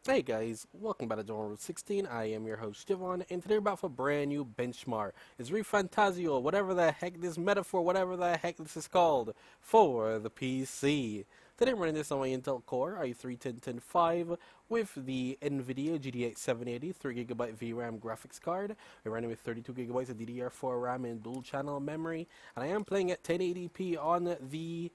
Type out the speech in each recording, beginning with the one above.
Hey guys, welcome back to Road 16. I am your host Javon, and today we're about for a brand new benchmark. It's ReFantazio, whatever the heck this metaphor, whatever the heck this is called, for the PC. Today I'm running this on my Intel Core i3-10105 with the NVIDIA GTX 780 3GB VRAM graphics card. We're running with 32GB of DDR4 RAM and dual channel memory, and I am playing at 1080p on the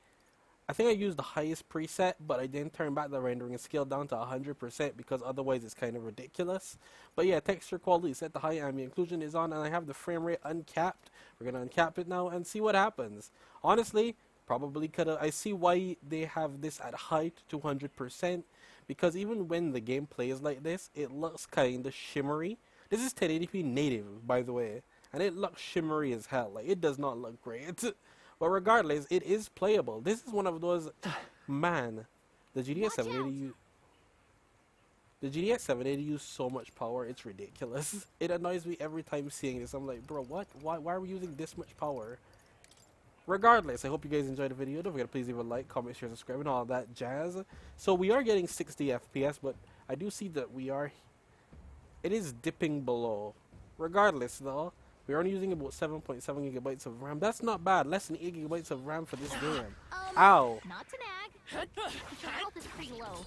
I think I used the highest preset, but I didn't turn back the rendering scale down to 100% because otherwise it's kind of ridiculous. But yeah, texture quality set to high, ambient occlusion is on, and I have the frame rate uncapped. We're going to uncap it now and see what happens. Honestly, probably could have. I see why they have this at high to 200%, because even when the game plays like this, it looks kind of shimmery. This is 1080p native, by the way, and it looks shimmery as hell. Like, it does not look great. But regardless, it is playable. This is one of those, man, the GTX 780, the GTX 780 use so much power, it's ridiculous. It annoys me every time seeing this. I'm like, bro, what? Why are we using this much power? Regardless, I hope you guys enjoyed the video. Don't forget to please leave a like, comment, share, subscribe, and all that jazz. So we are getting 60 FPS, but I do see that it is dipping below. Regardless, though, we're only using about 7.7 gigabytes of RAM. That's not bad. Less than 8 gigabytes of RAM for this game. Ow. Not to nag. Your health is pretty low.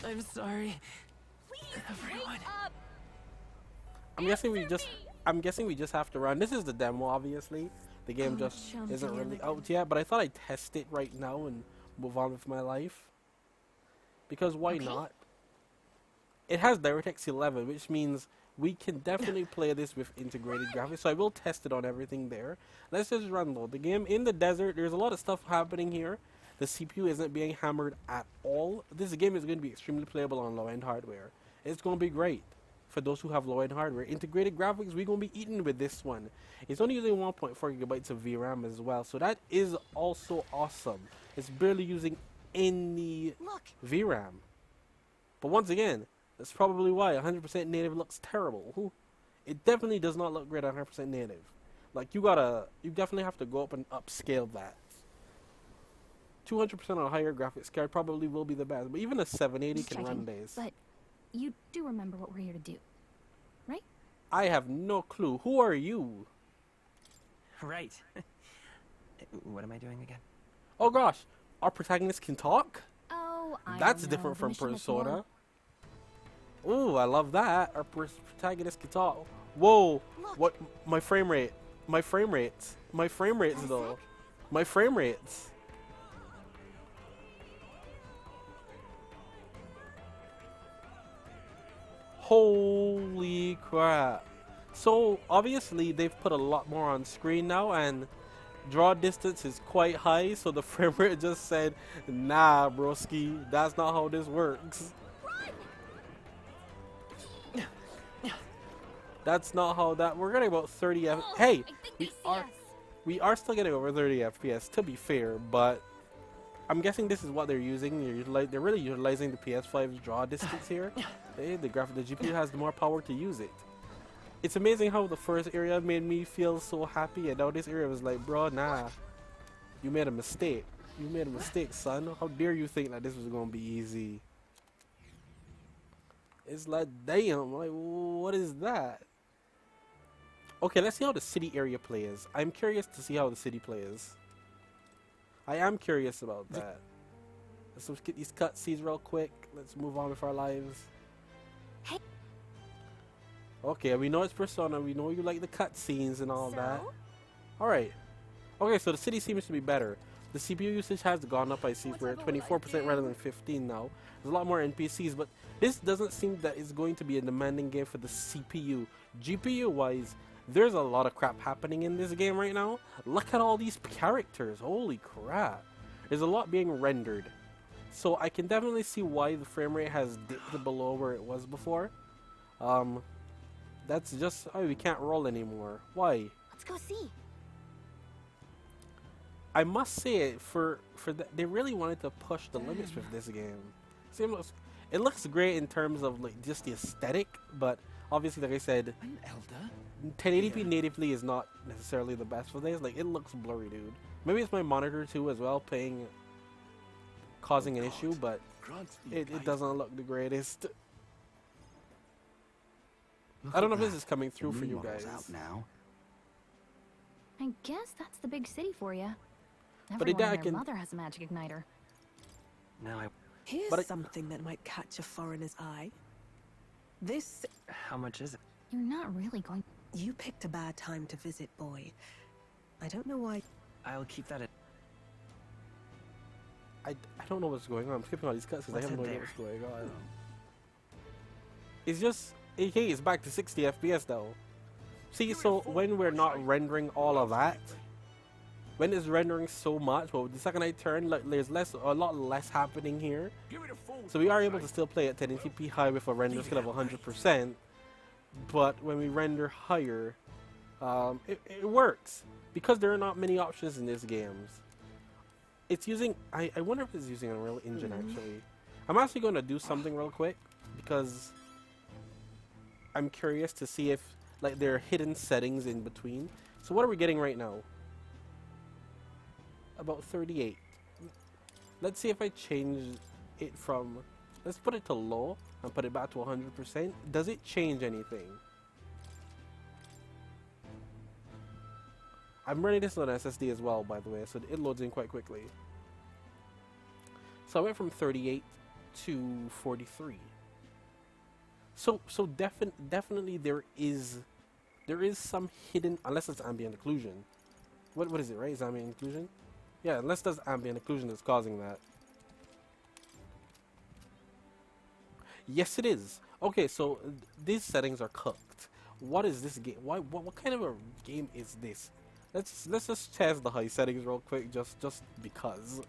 I'm sorry. Please Everyone. wake up. I'm guessing we just have to run. This is the demo, obviously. The game just isn't really out yet, but I thought I'd test it right now and move on with my life. Because why not? It has DirectX 11, which means we can definitely play this with integrated graphics, so I will test it on everything there. Let's just run though. The game in the desert, there's a lot of stuff happening here. The CPU isn't being hammered at all. This game is going to be extremely playable on low-end hardware. It's going to be great for those who have low-end hardware. Integrated graphics, we're going to be eating with this one. It's only using 1.4 gigabytes of VRAM as well, so that is also awesome. It's barely using any VRAM. But once again, that's probably why 100% native looks terrible. It definitely does not look great at 100% native. Like, you definitely have to go up and upscale that. 200% on a higher graphics card probably will be the best, but even a 780 can run days. But you do remember what we're here to do, right? I have no clue. Who are you? Right. What am I doing again? Oh gosh, our protagonist can talk? Oh, That's don't know. different The from mission Persona. before. Ooh, I love that. Our protagonist can talk. Whoa, Look. what? My frame rate. My frame rates. My frame rates though. My frame rates. Holy crap. So obviously they've put a lot more on screen now, and draw distance is quite high, so the frame rate just said, nah broski, that's not how this works. That's not how that. We're getting about 30 F. Hey, we are still getting over 30 FPS to be fair, but I'm guessing this is what they're using. They're really utilizing the PS5's draw distance here. The GPU has the more power to use it. It's amazing how the first area made me feel so happy, and now this area was like, bro, nah, you made a mistake. You made a mistake, son. How dare you think that this was gonna be easy? It's like, damn, like, what is that? Okay, let's see how the city area plays. I'm curious to see how the city plays. I am curious about that. Let's just get these cutscenes real quick. Let's move on with our lives. Hey. Okay, we know it's Persona. We know you like the cutscenes and all that. So? Alright. Okay, so the city seems to be better. The CPU usage has gone up, I see. We're at 24% rather than 15 now. There's a lot more NPCs, but this doesn't seem that it's going to be a demanding game for the CPU. GPU-wise, there's a lot of crap happening in this game right now. Look at all these characters. Holy crap. There's a lot being rendered. So I can definitely see why the frame rate has dipped below where it was before. That's just, oh, we can't roll anymore. Why? Let's go see. I must say, they really wanted to push the limits with this game. It looks great in terms of like just the aesthetic, but obviously, like I said, An elder? 1080p natively is not necessarily the best for this. Like, it looks blurry, dude. Maybe it's my monitor too as well, causing an issue, but it doesn't look the greatest. I don't know if this is coming through The for new you model's guys. out now. I guess that's the big city for you. But Everyone I and their can- mother has a magic igniter. Now Here's But something that might catch a foreigner's eye. This... how much is it? You're not really going... You picked a bad time to visit, boy. I don't know why... I'll keep that in. I don't know what's going on. I'm skipping all these cuts because I What's have no in idea there? what's going on. It's just, okay, it's back to 60 FPS though. See, so when we're not rendering all of that, when it's rendering so much, well, the second I turn, like, there's a lot less happening here. So we are able to still play at 1080p high with a render skill of 100%, but when we render higher, it works because there are not many options in this game. It's using, I wonder if it's using Unreal Engine actually. I'm actually going to do something real quick because I'm curious to see if like there are hidden settings in between. So what are we getting right now? About 38. Let's see if I change it from, let's put it to low and put it back to 100%. Does it change anything? I'm running this on SSD as well, by the way, so it loads in quite quickly. So I went from 38 to 43. So definitely there is some hidden, unless it's ambient occlusion. What is it, right? Is ambient occlusion? Yeah, unless there's ambient occlusion that's causing that. Yes, it is. Okay, so these settings are cooked. What is this game? What kind of a game is this? Let's just test the high settings real quick, just because.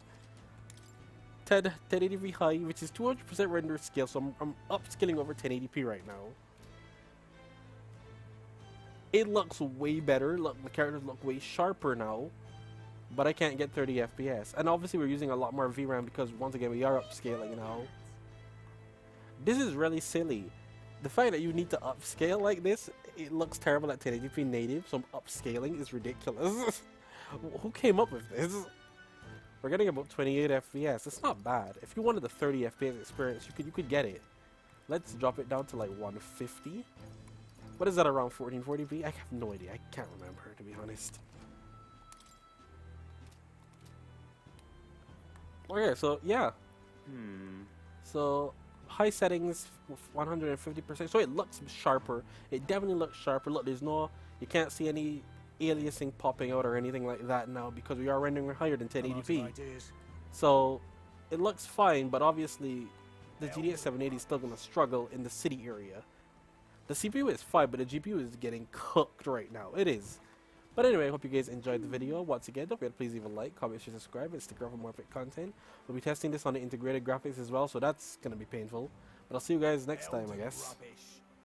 1080p high, which is 200% render scale, so I'm upscaling over 1080p right now. It looks way better. Look, the characters look way sharper now, but I can't get 30 FPS. And obviously we're using a lot more VRAM because once again we are upscaling now. This is really silly. The fact that you need to upscale like this, it looks terrible at 1080p native, so upscaling is ridiculous. Who came up with this? We're getting about 28 FPS. It's not bad. If you wanted the 30 FPS experience, you could get it. Let's drop it down to like 150. What is that, around 1440p? I have no idea. I can't remember, to be honest. Okay, so yeah. So high settings, 150%. So it looks sharper. It definitely looks sharper. Look, you can't see any aliasing popping out or anything like that now because we are rendering higher than 1080p. So it looks fine, but obviously the GTX 780 is still going to struggle in the city area. The CPU is fine, but the GPU is getting cooked right now. It is. But anyway, I hope you guys enjoyed the video. Once again, don't forget to please leave a like, comment, share, subscribe, and stick around for more epic content. We'll be testing this on the integrated graphics as well, so that's going to be painful. But I'll see you guys next time, I guess. Rubbish.